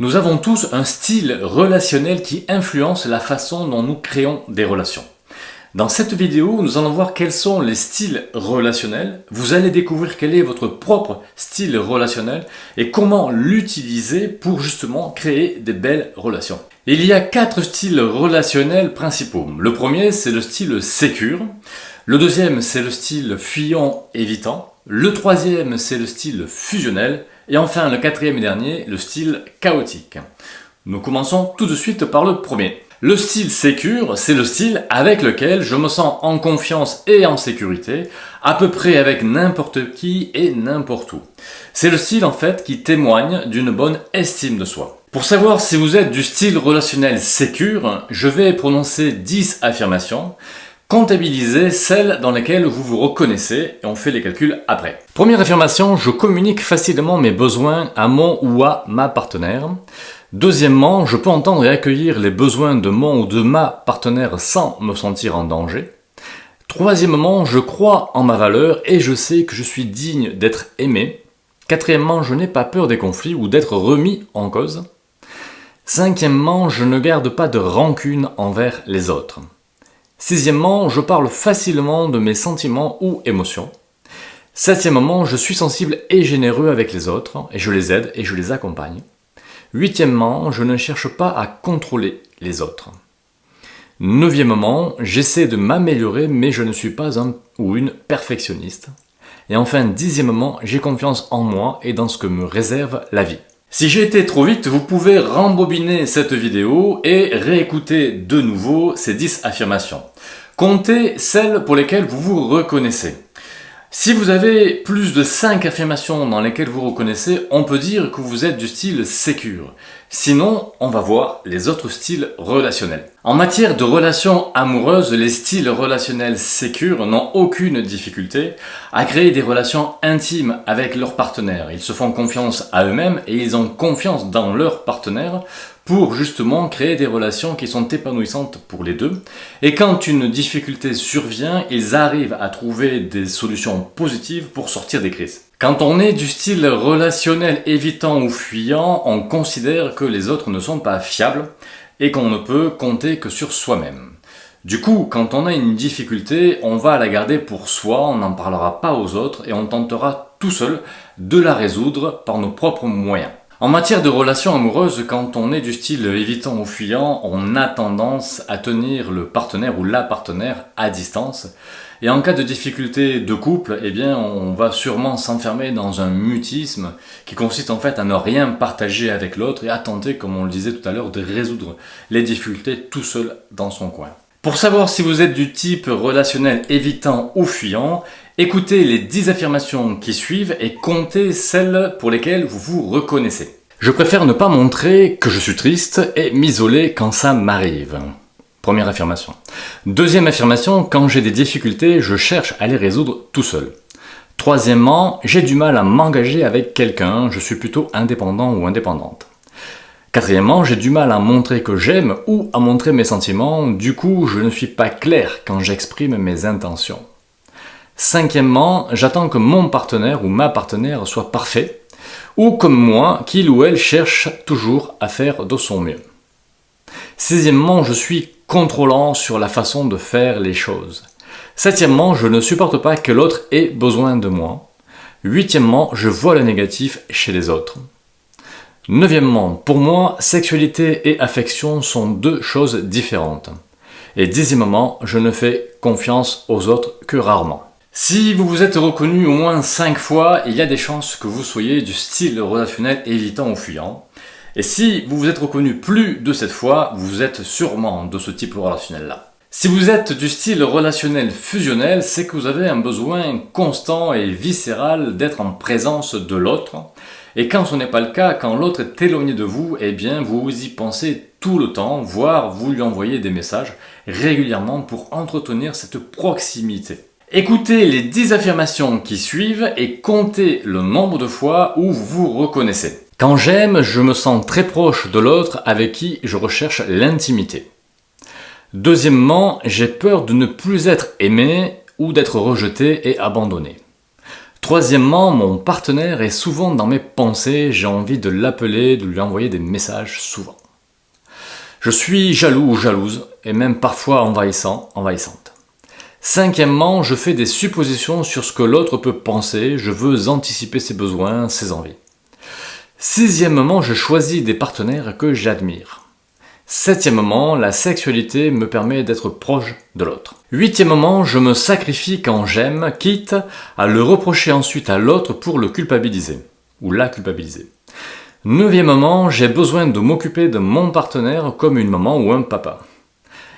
Nous avons tous un style relationnel qui influence la façon dont nous créons des relations. Dans cette vidéo, nous allons voir quels sont les styles relationnels. Vous allez découvrir quel est votre propre style relationnel et comment l'utiliser pour justement créer des belles relations. Il y a 4 styles relationnels principaux. Le premier, c'est le style sécure. Le deuxième, c'est le style fuyant-évitant. Le troisième, c'est le style fusionnel. Et enfin, le quatrième et dernier, le style chaotique. Nous commençons tout de suite par le premier. Le style sécure, c'est le style avec lequel je me sens en confiance et en sécurité, à peu près avec n'importe qui et n'importe où. C'est le style en fait qui témoigne d'une bonne estime de soi. Pour savoir si vous êtes du style relationnel sécure, je vais prononcer 10 affirmations. Comptabilisez celles dans lesquelles vous vous reconnaissez et on fait les calculs après. Première affirmation, je communique facilement mes besoins à mon ou à ma partenaire. Deuxièmement, je peux entendre et accueillir les besoins de mon ou de ma partenaire sans me sentir en danger. Troisièmement, je crois en ma valeur et je sais que je suis digne d'être aimé. Quatrièmement, je n'ai pas peur des conflits ou d'être remis en cause. Cinquièmement, je ne garde pas de rancune envers les autres. Sixièmement, je parle facilement de mes sentiments ou émotions. Septièmement, je suis sensible et généreux avec les autres, et je les aide et je les accompagne. Huitièmement, je ne cherche pas à contrôler les autres. Neuvièmement, j'essaie de m'améliorer, mais je ne suis pas un ou une perfectionniste. Et enfin, dixièmement, j'ai confiance en moi et dans ce que me réserve la vie. Si j'ai été trop vite, vous pouvez rembobiner cette vidéo et réécouter de nouveau ces 10 affirmations. Comptez celles pour lesquelles vous vous reconnaissez. Si vous avez plus de 5 affirmations dans lesquelles vous reconnaissez, on peut dire que vous êtes du style sécure. Sinon, on va voir les autres styles relationnels. En matière de relations amoureuses, les styles relationnels sécures n'ont aucune difficulté à créer des relations intimes avec leur partenaire. Ils se font confiance à eux-mêmes et ils ont confiance dans leur partenaire pour justement créer des relations qui sont épanouissantes pour les deux. Et quand une difficulté survient, ils arrivent à trouver des solutions positives pour sortir des crises. Quand on est du style relationnel évitant ou fuyant, on considère que les autres ne sont pas fiables et qu'on ne peut compter que sur soi-même. Du coup, quand on a une difficulté, on va la garder pour soi, on n'en parlera pas aux autres et on tentera tout seul de la résoudre par nos propres moyens. En matière de relations amoureuses, quand on est du style évitant ou fuyant, on a tendance à tenir le partenaire ou la partenaire à distance. Et en cas de difficulté de couple, eh bien, on va sûrement s'enfermer dans un mutisme qui consiste en fait à ne rien partager avec l'autre et à tenter, comme on le disait tout à l'heure, de résoudre les difficultés tout seul dans son coin. Pour savoir si vous êtes du type relationnel évitant ou fuyant, écoutez les 10 affirmations qui suivent et comptez celles pour lesquelles vous vous reconnaissez. Je préfère ne pas montrer que je suis triste et m'isoler quand ça m'arrive. Première affirmation. Deuxième affirmation, quand j'ai des difficultés, je cherche à les résoudre tout seul. Troisièmement, j'ai du mal à m'engager avec quelqu'un, je suis plutôt indépendant ou indépendante. Quatrièmement, j'ai du mal à montrer que j'aime ou à montrer mes sentiments, du coup je ne suis pas clair quand j'exprime mes intentions. Cinquièmement, j'attends que mon partenaire ou ma partenaire soit parfait, ou comme moi, qu'il ou elle cherche toujours à faire de son mieux. Sixièmement, je suis contrôlant sur la façon de faire les choses. Septièmement, je ne supporte pas que l'autre ait besoin de moi. Huitièmement, je vois le négatif chez les autres. Neuvièmement, pour moi, sexualité et affection sont deux choses différentes. Et dixièmement, je ne fais confiance aux autres que rarement. Si vous vous êtes reconnu au moins 5 fois, il y a des chances que vous soyez du style relationnel évitant ou fuyant. Et si vous vous êtes reconnu plus de 7 fois, vous êtes sûrement de ce type relationnel-là. Si vous êtes du style relationnel fusionnel, c'est que vous avez un besoin constant et viscéral d'être en présence de l'autre. Et quand ce n'est pas le cas, quand l'autre est éloigné de vous, eh bien vous y pensez tout le temps, voire vous lui envoyez des messages régulièrement pour entretenir cette proximité. Écoutez les 10 affirmations qui suivent et comptez le nombre de fois où vous vous reconnaissez. Quand j'aime, je me sens très proche de l'autre avec qui je recherche l'intimité. Deuxièmement, j'ai peur de ne plus être aimé ou d'être rejeté et abandonné. Troisièmement, mon partenaire est souvent dans mes pensées, j'ai envie de l'appeler, de lui envoyer des messages souvent. Je suis jaloux ou jalouse, et même parfois envahissant, envahissante. Cinquièmement, je fais des suppositions sur ce que l'autre peut penser, je veux anticiper ses besoins, ses envies. Sixièmement, je choisis des partenaires que j'admire. Septièmement, la sexualité me permet d'être proche de l'autre. Huitièmement, je me sacrifie quand j'aime, quitte à le reprocher ensuite à l'autre pour le culpabiliser, ou la culpabiliser. Neuvièmement, j'ai besoin de m'occuper de mon partenaire comme une maman ou un papa.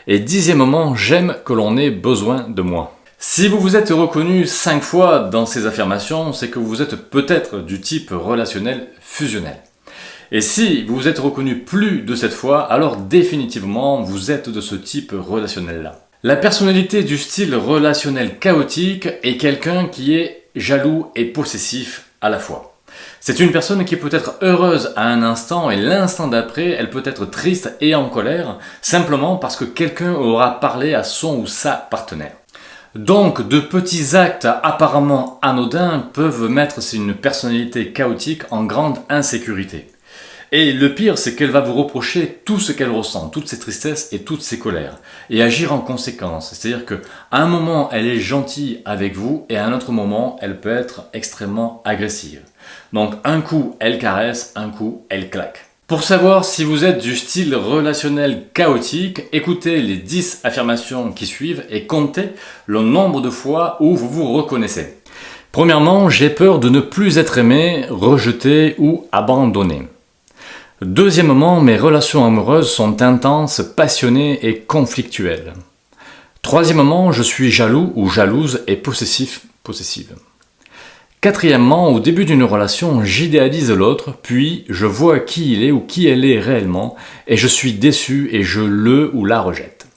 Et dixièmement, j'aime que l'on ait besoin de moi. Si vous vous êtes reconnu 5 fois dans ces affirmations, c'est que vous êtes peut-être du type relationnel fusionnel. Et si vous vous êtes reconnu plus de cette fois, alors définitivement vous êtes de ce type relationnel-là. La personnalité du style relationnel chaotique est quelqu'un qui est jaloux et possessif à la fois. C'est une personne qui peut être heureuse à un instant et l'instant d'après, elle peut être triste et en colère, simplement parce que quelqu'un aura parlé à son ou sa partenaire. Donc, de petits actes apparemment anodins peuvent mettre une personnalité chaotique en grande insécurité. Et le pire, c'est qu'elle va vous reprocher tout ce qu'elle ressent, toutes ses tristesses et toutes ses colères, et agir en conséquence. C'est-à-dire qu'à un moment, elle est gentille avec vous, et à un autre moment, elle peut être extrêmement agressive. Donc, un coup, elle caresse, un coup, elle claque. Pour savoir si vous êtes du style relationnel chaotique, écoutez les 10 affirmations qui suivent et comptez le nombre de fois où vous vous reconnaissez. Premièrement, j'ai peur de ne plus être aimé, rejeté ou abandonné. Deuxièmement, mes relations amoureuses sont intenses, passionnées et conflictuelles. Troisièmement, je suis jaloux ou jalouse et possessive. Quatrièmement, au début d'une relation, j'idéalise l'autre, puis je vois qui il est ou qui elle est réellement, et je suis déçu et je le ou la rejette.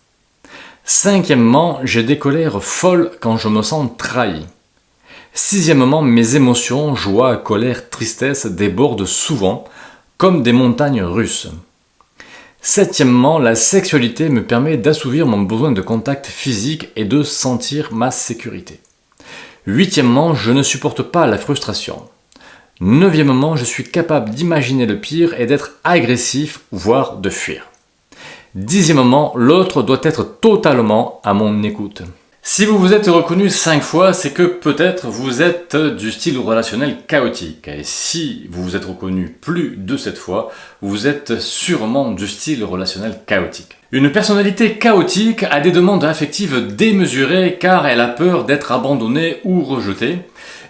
Cinquièmement, j'ai des colères folles quand je me sens trahi. Sixièmement, mes émotions, joie, colère, tristesse, débordent souvent, comme des montagnes russes. Septièmement, la sexualité me permet d'assouvir mon besoin de contact physique et de sentir ma sécurité. Huitièmement, je ne supporte pas la frustration. Neuvièmement, je suis capable d'imaginer le pire et d'être agressif, voire de fuir. Dixièmement, l'autre doit être totalement à mon écoute. Si vous vous êtes reconnu 5 fois, c'est que peut-être vous êtes du style relationnel chaotique. Et si vous vous êtes reconnu plus de cette fois, vous êtes sûrement du style relationnel chaotique. Une personnalité chaotique a des demandes affectives démesurées car elle a peur d'être abandonnée ou rejetée.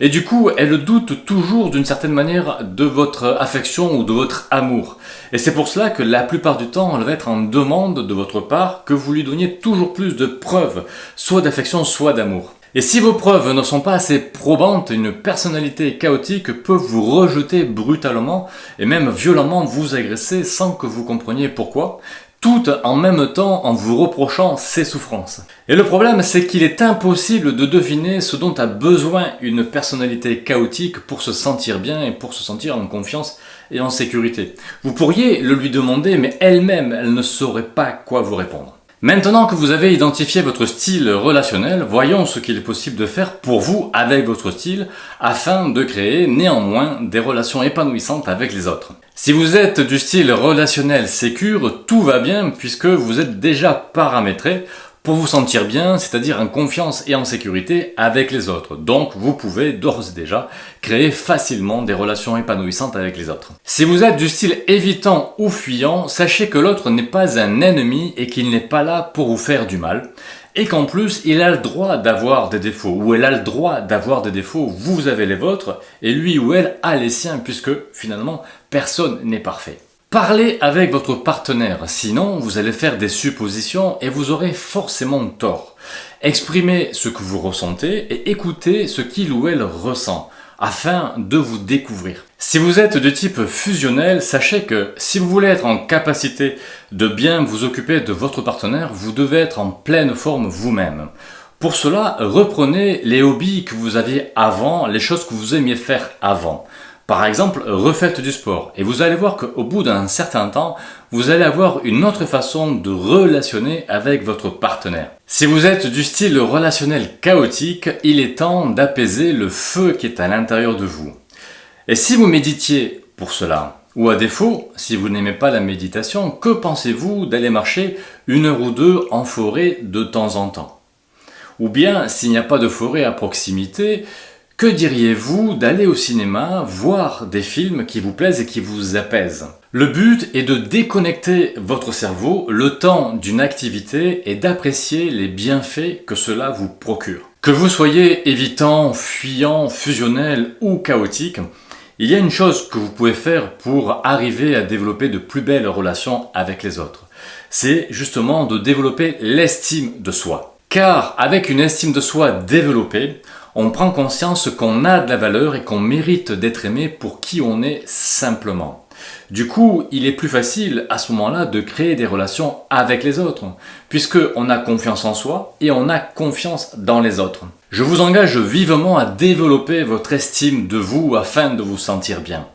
Et du coup, elle doute toujours d'une certaine manière de votre affection ou de votre amour. Et c'est pour cela que la plupart du temps, elle va être en demande de votre part que vous lui donniez toujours plus de preuves, soit d'affection, soit d'amour. Et si vos preuves ne sont pas assez probantes, une personnalité chaotique peut vous rejeter brutalement et même violemment vous agresser sans que vous compreniez pourquoi, tout en même temps en vous reprochant ses souffrances. Et le problème, c'est qu'il est impossible de deviner ce dont a besoin une personnalité chaotique pour se sentir bien et pour se sentir en confiance et en sécurité. Vous pourriez le lui demander, mais elle-même, elle ne saurait pas quoi vous répondre. Maintenant que vous avez identifié votre style relationnel, voyons ce qu'il est possible de faire pour vous avec votre style afin de créer néanmoins des relations épanouissantes avec les autres. Si vous êtes du style relationnel sécure, tout va bien puisque vous êtes déjà paramétré pour vous sentir bien, c'est-à-dire en confiance et en sécurité avec les autres. Donc vous pouvez d'ores et déjà créer facilement des relations épanouissantes avec les autres. Si vous êtes du style évitant ou fuyant, sachez que l'autre n'est pas un ennemi et qu'il n'est pas là pour vous faire du mal. Et qu'en plus, il a le droit d'avoir des défauts, ou elle a le droit d'avoir des défauts, vous avez les vôtres, et lui ou elle a les siens, puisque finalement, personne n'est parfait. Parlez avec votre partenaire, sinon vous allez faire des suppositions et vous aurez forcément tort. Exprimez ce que vous ressentez et écoutez ce qu'il ou elle ressent, afin de vous découvrir. Si vous êtes de type fusionnel, sachez que si vous voulez être en capacité de bien vous occuper de votre partenaire, vous devez être en pleine forme vous-même. Pour cela, reprenez les hobbies que vous aviez avant, les choses que vous aimiez faire avant. Par exemple, refaites du sport et vous allez voir qu'au bout d'un certain temps, vous allez avoir une autre façon de relationner avec votre partenaire. Si vous êtes du style relationnel chaotique, il est temps d'apaiser le feu qui est à l'intérieur de vous. Et si vous méditiez pour cela, ou à défaut, si vous n'aimez pas la méditation, que pensez-vous d'aller marcher 1 heure ou 2 en forêt de temps en temps? Ou bien, s'il n'y a pas de forêt à proximité, que diriez-vous d'aller au cinéma voir des films qui vous plaisent et qui vous apaisent? Le but est de déconnecter votre cerveau le temps d'une activité et d'apprécier les bienfaits que cela vous procure. Que vous soyez évitant, fuyant, fusionnel ou chaotique, il y a une chose que vous pouvez faire pour arriver à développer de plus belles relations avec les autres. C'est justement de développer l'estime de soi. Car avec une estime de soi développée, on prend conscience qu'on a de la valeur et qu'on mérite d'être aimé pour qui on est simplement. Du coup, il est plus facile à ce moment-là de créer des relations avec les autres, puisqu'on a confiance en soi et on a confiance dans les autres. Je vous engage vivement à développer votre estime de vous afin de vous sentir bien.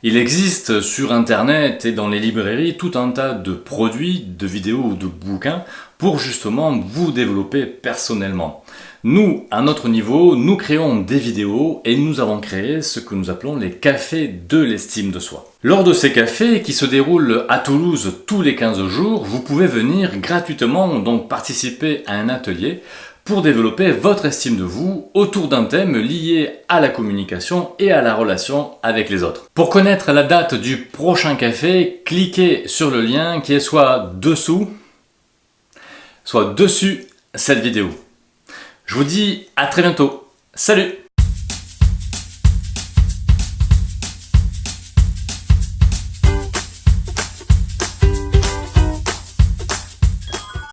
Il existe sur internet et dans les librairies tout un tas de produits, de vidéos ou de bouquins pour justement vous développer personnellement. Nous, à notre niveau, nous créons des vidéos et nous avons créé ce que nous appelons les cafés de l'estime de soi. Lors de ces cafés qui se déroulent à Toulouse tous les 15 jours, vous pouvez venir gratuitement donc participer à un atelier pour développer votre estime de vous autour d'un thème lié à la communication et à la relation avec les autres. Pour connaître la date du prochain café, cliquez sur le lien qui est soit dessous, soit dessus cette vidéo. Je vous dis à très bientôt. Salut!